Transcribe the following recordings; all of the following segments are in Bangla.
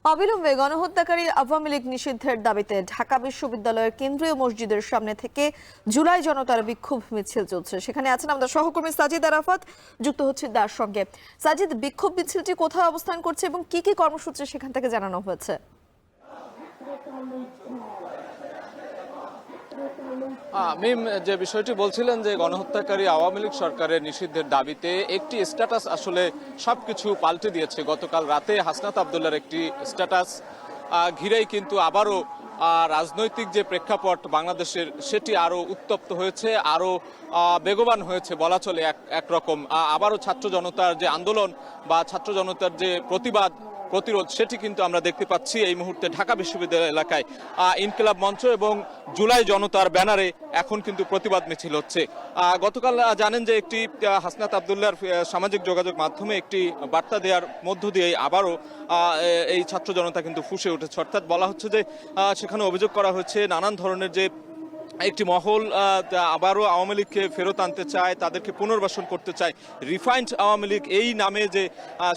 অবিলম্বে গণহত্যাকারী আওয়ামী লীগ নিষিদ্ধের দাবিতে ঢাকা বিশ্ববিদ্যালয়ের কেন্দ্রীয় মসজিদের সামনে থেকে জুলাই জনতার বিক্ষোভ মিছিল চলছে। সেখানে আছেন আমাদের সহকর্মী সাজিদ আরাফাত, যুক্ত হচ্ছে তার সঙ্গে। সাজিদ, বিক্ষোভ মিছিলটি কোথায় অবস্থান করছে এবং কি কি কর্মসূচি সেখান থেকে জানানো হয়েছে? মিম, যে বিষয়টি বলছিলেন যে গণহত্যাকারী আওয়ামী লীগ সরকারের নিষিদ্ধের দাবিতে একটি স্ট্যাটাস আসলে সবকিছু পাল্টে দিয়েছে। গতকাল রাতে হাসনাত আবদুল্লাহর একটি স্ট্যাটাস ঘিরেই কিন্তু আবারও রাজনৈতিক যে প্রেক্ষাপট বাংলাদেশের সেটি আরো উত্তপ্ত হয়েছে, আরো বেগবান হয়েছে বলা চলে। একরকম আবারও ছাত্র জনতার যে আন্দোলন বা ছাত্র জনতার যে প্রতিরোধ সেটি কিন্তু আমরা দেখতে পাচ্ছি এই মুহূর্তে ঢাকা বিশ্ববিদ্যালয় এলাকায়। ইনকিলাব মঞ্চ এবং জুলাই জনতার ব্যানারে এখন কিন্তু প্রতিবাদ মিছিল হচ্ছে। গতকাল জানেন যে একটি হাসনাত আবদুল্লাহর সামাজিক যোগাযোগ মাধ্যমে একটি বার্তা দেওয়ার মধ্য দিয়ে আবারও এই ছাত্র জনতা কিন্তু ফুঁসে উঠেছে। অর্থাৎ বলা হচ্ছে যে সেখানে অভিযোগ করা হচ্ছে নানান ধরনের যে একটি মহল আবারও আওয়ামী লীগকে ফেরত আনতে চায়, তাদেরকে পুনর্বাসন করতে চায়। রিফাইন্ড আওয়ামী লীগ এই নামে যে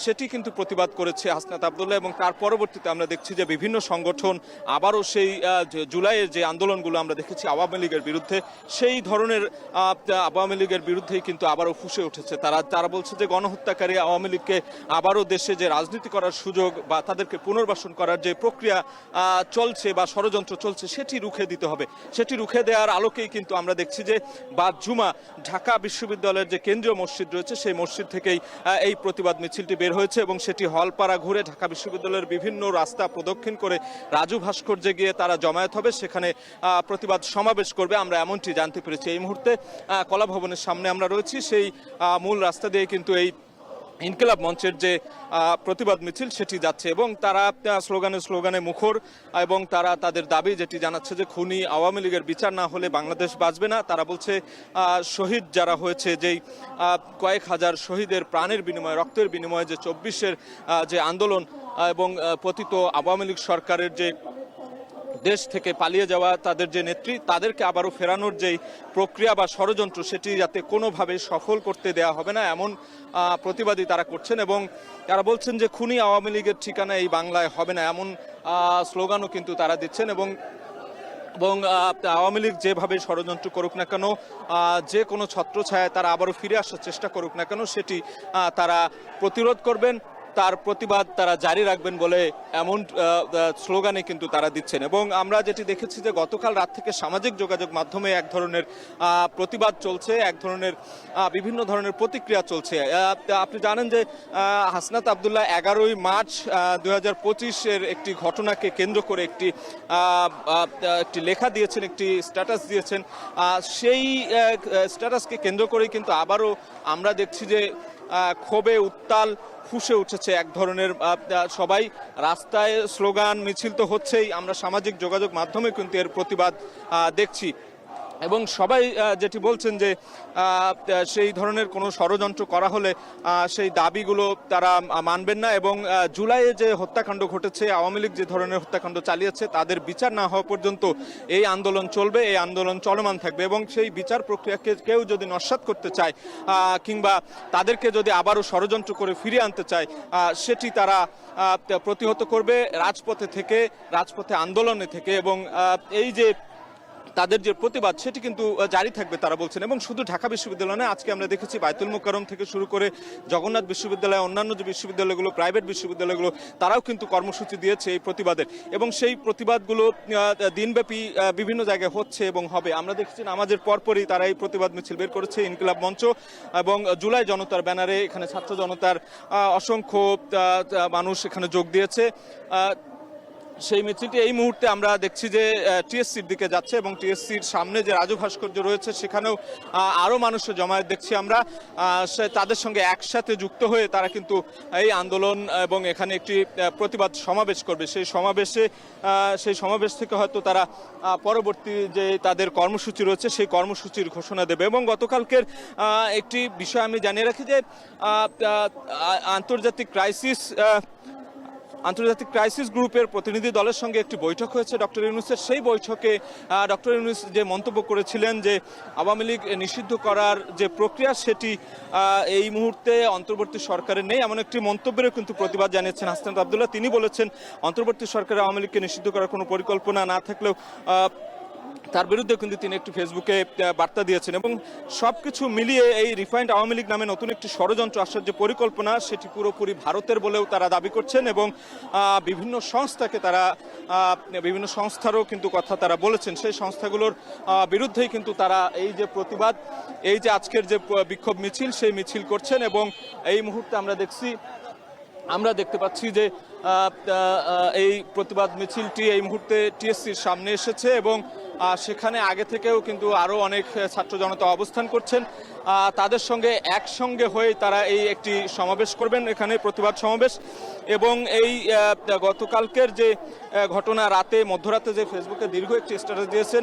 সেটি কিন্তু প্রতিবাদ করেছে হাসনাত আবদুল্লাহ। এবং তার পরবর্তীতে আমরা দেখছি যে বিভিন্ন সংগঠন আবারও সেই জুলাইয়ের যে আন্দোলনগুলো আমরা দেখেছি আওয়ামী লীগের বিরুদ্ধে, সেই ধরনের আওয়ামী লীগের বিরুদ্ধেই কিন্তু আবারও ফুঁসে উঠেছে। তারা বলছে যে গণহত্যাকারী আওয়ামী লীগকে আবারও দেশে যে রাজনীতি করার সুযোগ বা তাদেরকে পুনর্বাসন করার যে প্রক্রিয়া চলছে বা ষড়যন্ত্র চলছে সেটি রুখে দিতে হবে। সেটি রুখে দেওয়ার আলোকেই কিন্তু আমরা দেখছি যে বাদ জুমা ঢাকা বিশ্ববিদ্যালয়ের যে কেন্দ্রীয় মসজিদ রয়েছে সেই মসজিদ থেকেই এই প্রতিবাদ মিছিলটি বের হয়েছে এবং সেটি হলপাড়া ঘুরে ঢাকা বিশ্ববিদ্যালয়ের বিভিন্ন রাস্তা প্রদক্ষিণ করে রাজু ভাস্কর্যে গিয়ে তারা জমায়েত হবে, সেখানে প্রতিবাদ সমাবেশ করবে, আমরা এমনটি জানতে পেরেছি। এই মুহূর্তে কলা ভবনের সামনে আমরা রয়েছি, সেই মূল রাস্তা দিয়ে কিন্তু এই ইনকিলাব মঞ্চের যে প্রতিবাদ মিছিল সেটি যাচ্ছে এবং তারা স্লোগানে মুখর এবং তারা তাদের দাবি যেটি জানাচ্ছে যে খুনি আওয়ামী লীগের বিচার না হলে বাংলাদেশ বাঁচবে না। তারা বলছে শহীদ যারা হয়েছে, যেই কয়েক হাজার শহীদের প্রাণের বিনিময়ে, রক্তের বিনিময়ে যে 24-এর যে আন্দোলন এবং পতিত আওয়ামী লীগ সরকারের যে দেশ থেকে পালিয়ে যাওয়া তাদের যে নেত্রী, তাদেরকে আবারও ফেরানোর যেই প্রক্রিয়া বা ষড়যন্ত্র সেটি যাতে কোনোভাবে সফল করতে দেওয়া হবে না, এমন প্রতিবাদী তারা করছেন। এবং তারা বলছেন যে খুনি আওয়ামী লীগের ঠিকানা এই বাংলায় হবে না, এমন স্লোগানও কিন্তু তারা দিচ্ছেন। এবং আওয়ামী লীগ যেভাবে ষড়যন্ত্র করুক না কেন, যে কোনো ছত্রছায়ায় তারা আবারও ফিরে আসার চেষ্টা করুক না কেন, সেটি তারা প্রতিরোধ করবেন, তার প্রতিবাদ তারা জারি রাখবেন বলে এমন স্লোগানে কিন্তু তারা দিচ্ছেন। এবং আমরা যেটি দেখেছি যে গতকাল রাত থেকে সামাজিক যোগাযোগ মাধ্যমে এক ধরনের প্রতিবাদ চলছে, এক ধরনের বিভিন্ন ধরনের প্রতিক্রিয়া চলছে। আপনি জানেন যে হাসনাত আবদুল্লাহ 11ই মার্চ 2025-এর একটি ঘটনাকে কেন্দ্র করে একটি লেখা দিয়েছেন, একটি স্ট্যাটাস দিয়েছেন। সেই স্ট্যাটাসকে কেন্দ্র করেই কিন্তু আবারও আমরা দেখছি যে ক্ষোভে উত্তাল ফুঁসে উঠেছে এক ধরনের। সবাই রাস্তায় স্লোগান মিছিল তো হচ্ছেই, আমরা সামাজিক যোগাযোগ মাধ্যমে কিন্তু এর প্রতিবাদ দেখছি। এবং সবাই যেটি বলছেন যে সেই ধরনের কোনো ষড়যন্ত্র করা হলে সেই দাবিগুলো তারা মানবেন না। এবং জুলাইয়ে যে হত্যাকাণ্ড ঘটেছে, আওয়ামী লীগ যে ধরনের হত্যাকাণ্ড চালিয়েছে, তাদের বিচার না হওয়া পর্যন্ত এই আন্দোলন চলবে, এই আন্দোলন চলমান থাকবে। এবং সেই বিচার প্রক্রিয়াকে কেউ যদি নস্যাৎ করতে চায় কিংবা তাদেরকে যদি আবারও ষড়যন্ত্র করে ফিরিয়ে আনতে চায়, সেটি তারা প্রতিহত করবে রাজপথে আন্দোলনে থেকে। এবং এই যে তাদের যে প্রতিবাদ সেটি কিন্তু জারি থাকবে তারা বলছেন। এবং শুধু ঢাকা বিশ্ববিদ্যালয় নয়, আজকে আমরা দেখেছি বায়তুল মোকাররম থেকে শুরু করে জগন্নাথ বিশ্ববিদ্যালয়, অন্যান্য যে বিশ্ববিদ্যালয়গুলো, প্রাইভেট বিশ্ববিদ্যালয়গুলো, তারাও কিন্তু কর্মসূচি দিয়েছে এই প্রতিবাদের। এবং সেই প্রতিবাদগুলো দিনব্যাপী বিভিন্ন জায়গায় হচ্ছে এবং হবে। আমরা দেখছি নামাজের পরপরই তারা এই প্রতিবাদ মিছিল বের করেছে ইনকিলাব মঞ্চ এবং জুলাই জনতার ব্যানারে। এখানে ছাত্র জনতার অসংখ্য মানুষ এখানে যোগ দিয়েছে। সেই মিছিলটি এই মুহূর্তে আমরা দেখছি যে টিএসসির দিকে যাচ্ছে এবং টিএসসির সামনে যে রাজু ভাস্কর্য রয়েছে সেখানেও আরও মানুষের জমায়েত দেখছি আমরা। তাদের সঙ্গে একসাথে যুক্ত হয়ে তারা কিন্তু এই আন্দোলন এবং এখানে একটি প্রতিবাদ সমাবেশ করবে। সেই সমাবেশ থেকে হয়তো তারা পরবর্তী যে তাদের কর্মসূচি রয়েছে সেই কর্মসূচির ঘোষণা দেবে। এবং গতকালকের একটি বিষয় আমি জানিয়ে রাখি যে আন্তর্জাতিক ক্রাইসিস আন্তর্জাতিক ক্রাইসিস গ্রুপের প্রতিনিধি দলের সঙ্গে একটি বৈঠক হয়েছে ডক্টর ইউনূসের। সেই বৈঠকে ডক্টর ইউনূস যে মন্তব্য করেছিলেন যে আওয়ামী লীগ নিষিদ্ধ করার যে প্রক্রিয়া সেটি এই মুহূর্তে অন্তর্বর্তী সরকারের নেই, এমন একটি মন্তব্যেরও কিন্তু প্রতিবাদ জানিয়েছেন হাসনাত আব্দুল্লাহ। তিনি বলেছেন অন্তর্বর্তী সরকারের আওয়ামী লীগকে নিষিদ্ধ করার কোনো পরিকল্পনা না থাকলেও তার বিরুদ্ধে কিন্তু তিনি একটি ফেসবুকে বার্তা দিয়েছেন এবং সবকিছু মিলিয়ে এই রিফাইন্ড আওয়ামী লীগ নামে নতুন একটি ষড়যন্ত্র আসার যে পরিকল্পনা সেটি পুরোপুরি ভারতের বলেও তারা দাবি করছেন এবং বিভিন্ন সংস্থাকে তারা বিভিন্ন সংস্থারও কিন্তু কথা তারা বলেছেন। সেই সংস্থাগুলোর বিরুদ্ধেই কিন্তু তারা এই যে প্রতিবাদ, এই যে আজকের যে বিক্ষোভ মিছিল, সেই মিছিল করছেন এবং এই মুহূর্তে আমরা দেখতে পাচ্ছি যে এই প্রতিবাদ মিছিলটি এই মুহূর্তে টিএসসির সামনে এসেছে এবং সেখানে আগে থেকেও কিন্তু আরো অনেক ছাত্র জনতা অবস্থান করছেন। তাদের সঙ্গে একসঙ্গে হয়ে তারা এই একটি সমাবেশ করবেন, এখানে প্রতিবাদ সমাবেশ। এবং এই গতকালকের যে ঘটনা, মধ্যরাতে যে ফেসবুকে দীর্ঘ একটি স্ট্যাটাস দিয়েছেন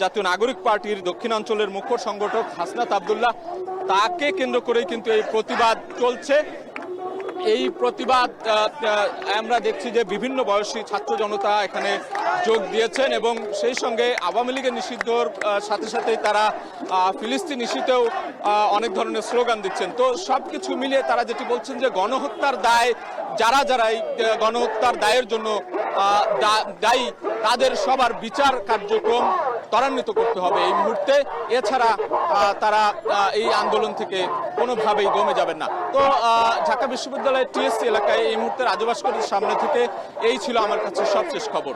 জাতীয় নাগরিক পার্টির দক্ষিণাঞ্চলের মুখ্য সংগঠক হাসনাত আব্দুল্লাহ, তাকে কেন্দ্র করেই কিন্তু এই প্রতিবাদ চলছে। এই প্রতিবাদ আমরা দেখছি যে বিভিন্ন বয়সী ছাত্র জনতা এখানে যোগ দিয়েছেন এবং সেই সঙ্গে আওয়ামী লীগের নিষিদ্ধর সাথে সাথেই তারা ফিলিস্তিন ইস্যুতেও অনেক ধরনের স্লোগান দিচ্ছেন। তো সবকিছু মিলিয়ে তারা যেটি বলছেন যে গণহত্যার দায় যারা এই গণহত্যার দায়ের জন্য দায়ী তাদের সবার বিচার কার্যক্রম ত্বরান্বিত করতে হবে এই মুহূর্তে, এছাড়া তারা এই আন্দোলন থেকে কোনোভাবেই দমে যাবেন না। তো ঢাকা বিশ্ববিদ্যালয়ের টিএসসি এলাকায় এই মুহূর্তে রাজভাস্করের সামনে থেকে এই ছিল আমার কাছে সবশেষ খবর।